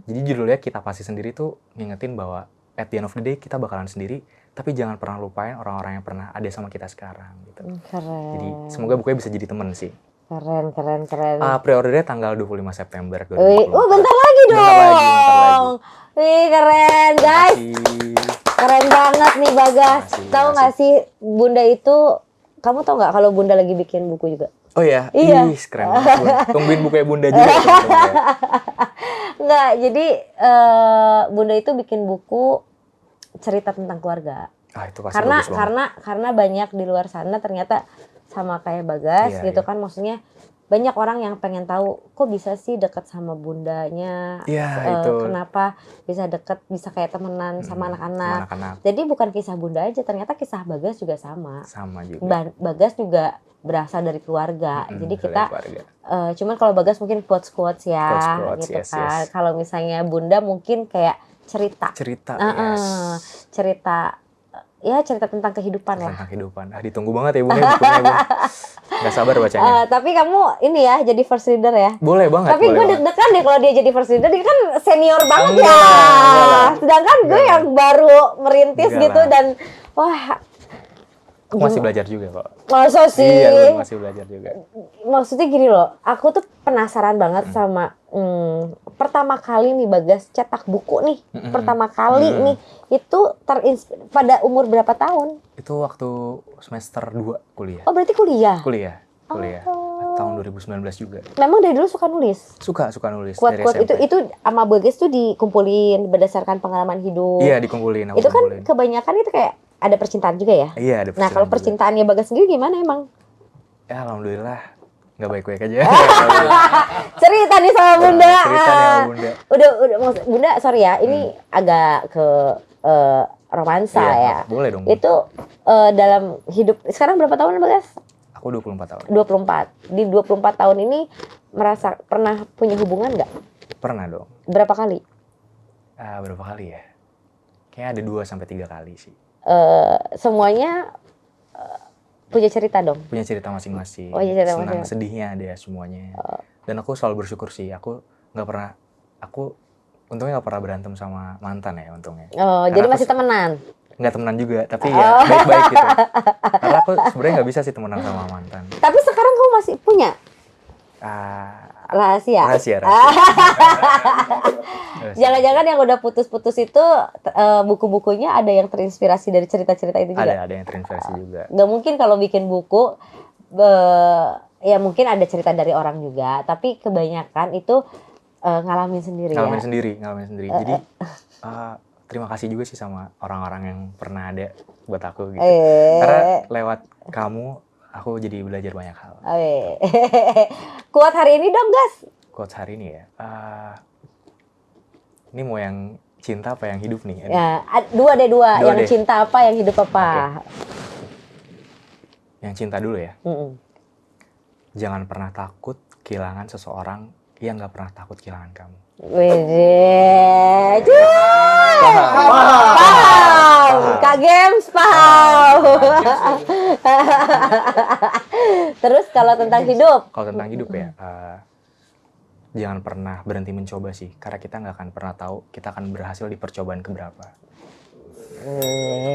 Jadi judulnya Kita Pasti Sendiri tuh ngingetin bahwa at the end of the day kita bakalan sendiri, tapi jangan pernah lupain orang-orang yang pernah ada sama kita sekarang gitu. Keren. Jadi semoga bukunya bisa jadi teman sih. Keren. Pre-ordernya tanggal 25 September 2024. Bentar lagi dong. Bentar lagi. Wih, keren guys. Makasih. Keren banget nih Bagas. Makasih, Tahu nggak sih Bunda itu, kamu tahu nggak kalau Bunda lagi bikin buku juga? Oh ya, Iya. Ih, keren banget Bun. Tungguin bukunya Bunda juga. teman-teman. Enggak, jadi Bunda itu bikin buku cerita tentang keluarga. Itu pasti Karena bagus banget. karena banyak di luar sana ternyata sama kayak Bagas Iya, gitu iya. kan, maksudnya banyak orang yang pengen tahu kok bisa sih deket sama bundanya, Iya, itu. kenapa bisa deket, bisa kayak temenan sama anak-anak. Sama anak-anak. Jadi bukan kisah Bunda aja, ternyata kisah Bagas juga sama. Sama juga. Bagas juga berasal dari keluarga. Jadi Dari kita keluarga. cuman kalau Bagas mungkin quotes ya, Quotes-quotes, gitu yes, kan. yes. Kalau misalnya Bunda mungkin kayak cerita. Cerita, Cerita ya cerita tentang kehidupan lah. tentang kehidupan. Ditunggu banget ya Bun, ya bukunya Bun. Gak sabar bacanya. Tapi kamu ini ya jadi first reader ya. Boleh banget. Tapi gue deg-degan deh kalau dia jadi first reader, dia kan senior banget Enggak, ya. enggak lah. Sedangkan gue Enggak yang baru merintis Enggak gitu lah. dan wah. Aku masih belajar juga kok. Masa sih? Iya, Bun, masih belajar juga. Maksudnya gini loh, aku tuh penasaran banget sama pertama kali nih Bagas cetak buku nih. Pertama kali nih itu pada umur berapa tahun? Itu waktu semester 2 kuliah. Oh, berarti kuliah. Kuliah. Oh. Tahun 2019 juga. Memang dari dulu suka nulis. Suka nulis dari Quote-quote SMP. itu sama Bagas tuh dikumpulin berdasarkan pengalaman hidup. Iya, dikumpulin. Aku Itu kan kumpulin. kebanyakan itu kayak ada percintaan juga ya. Iya, ada Nah, kalau juga. percintaannya Bagas sendiri gimana emang? Ya, alhamdulillah nggak baik-baik aja. Cerita nih sama Bunda. Cerita nih sama Bunda. Udah maksud Bunda, sorry ya, ini agak ke romansa Iya, ya. boleh dong. Itu dalam hidup sekarang berapa tahun Bagas? Aku 24 tahun. 24. Di 24 tahun ini merasa pernah punya hubungan nggak? Pernah dong. Berapa kali? Berapa kali ya? Kayaknya ada 2 sampai 3 kali sih. Semuanya punya cerita dong. Punya cerita masing-masing. Oh, iya, cerita Senang masing-masing. sedihnya ada semuanya. Dan aku selalu bersyukur sih. Aku untungnya nggak pernah berantem sama mantan ya untungnya. Oh, Karena jadi aku masih temenan. Nggak temenan juga, tapi ya baik-baik gitu. Karena aku sebenarnya nggak bisa sih temenan sama mantan. Tapi sekarang kamu masih punya rahasia. Rahasia. Jangan-jangan yang udah putus-putus itu buku-bukunya ada yang terinspirasi dari cerita-cerita itu juga? Ada yang terinspirasi juga. Nggak mungkin kalau bikin buku, ya mungkin ada cerita dari orang juga, tapi kebanyakan itu ngalamin sendiri Ngalamin ya? sendiri. Jadi terima kasih juga sih sama orang-orang yang pernah ada buat aku gitu. Eh. Karena lewat kamu, aku jadi belajar banyak hal. Kuat hari ini dong, Gas. Quotes hari ini ya. Ini mau yang cinta apa yang hidup nih? Ya, dua. Dua Yang deh. cinta apa, yang hidup apa? Yang cinta dulu ya. Mm-mm. jangan pernah takut kehilangan seseorang yang nggak pernah takut kehilangan kamu. Widih. Paham. Kak Games paham. Terus kalau tentang hidup? Kalau tentang hidup ya, jangan pernah berhenti mencoba sih, karena kita nggak akan pernah tahu kita akan berhasil di percobaan keberapa.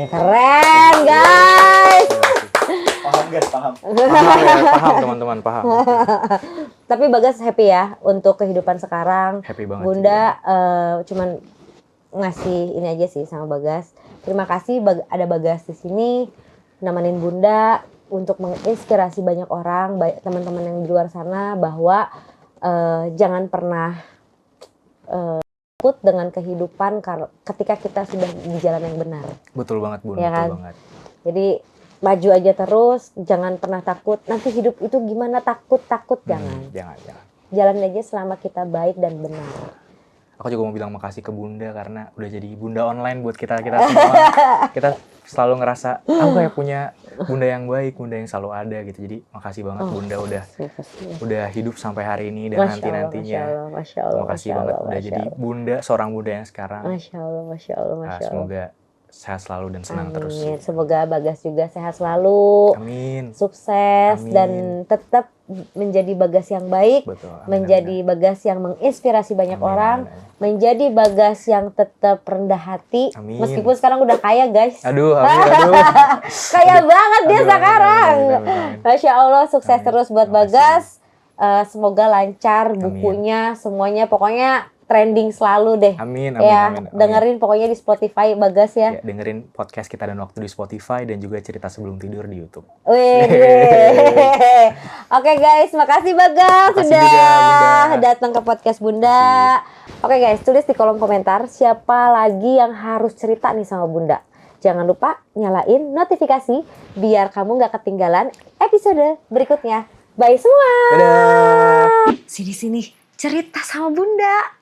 Keren guys. Paham guys, paham. Paham ya, paham teman-teman, paham. Tapi Bagas happy ya untuk kehidupan sekarang. Happy banget. Bunda cuman ngasih ini aja sih sama Bagas. Terima kasih ada Bagas di sini nemenin Bunda untuk menginspirasi banyak orang, teman-teman yang di luar sana bahwa jangan pernah takut dengan kehidupan ketika kita sudah di jalan yang benar. Betul banget Bun, Ya kan? betul banget. Jadi maju aja terus, jangan pernah takut. Nanti hidup itu gimana takut jangan. Jangan. Jalan aja selama kita baik dan benar. Aku juga mau bilang makasih ke Bunda karena udah jadi Bunda online buat kita semua. Kita selalu ngerasa aku kayak punya Bunda yang baik, Bunda yang selalu ada gitu. Jadi makasih banget Bunda udah hidup sampai hari ini dan nantinya. Masya Allah. Makasih banget udah jadi Bunda, seorang Bunda yang sekarang. Masya Allah. Semoga sehat selalu dan senang terus. Semoga Bagas juga sehat selalu. Amin. Sukses Amin. dan tetap menjadi Bagas yang baik. Betul. Menjadi Bagas yang menginspirasi banyak Amin, orang. amin. Menjadi Bagas yang tetap rendah hati. Amin. Meskipun sekarang udah kaya guys. Aduh. Kaya banget dia Aduh, sekarang. amin. Masya Allah, sukses Amin. terus buat Terima kasih. Bagas. Semoga lancar bukunya, semuanya pokoknya trending selalu deh. Amin. Dengerin pokoknya di Spotify Bagas ya. Ya, dengerin podcast Kita dan Waktu di Spotify dan juga Cerita Sebelum Tidur di YouTube. Wih. Oke guys, makasih Bagas Makasih sudah juga, Bunda. datang ke podcast Bunda. Oke guys, tulis di kolom komentar siapa lagi yang harus cerita nih sama Bunda. Jangan lupa nyalain notifikasi biar kamu nggak ketinggalan episode berikutnya. Bye semua. Dadah. Sini cerita sama Bunda.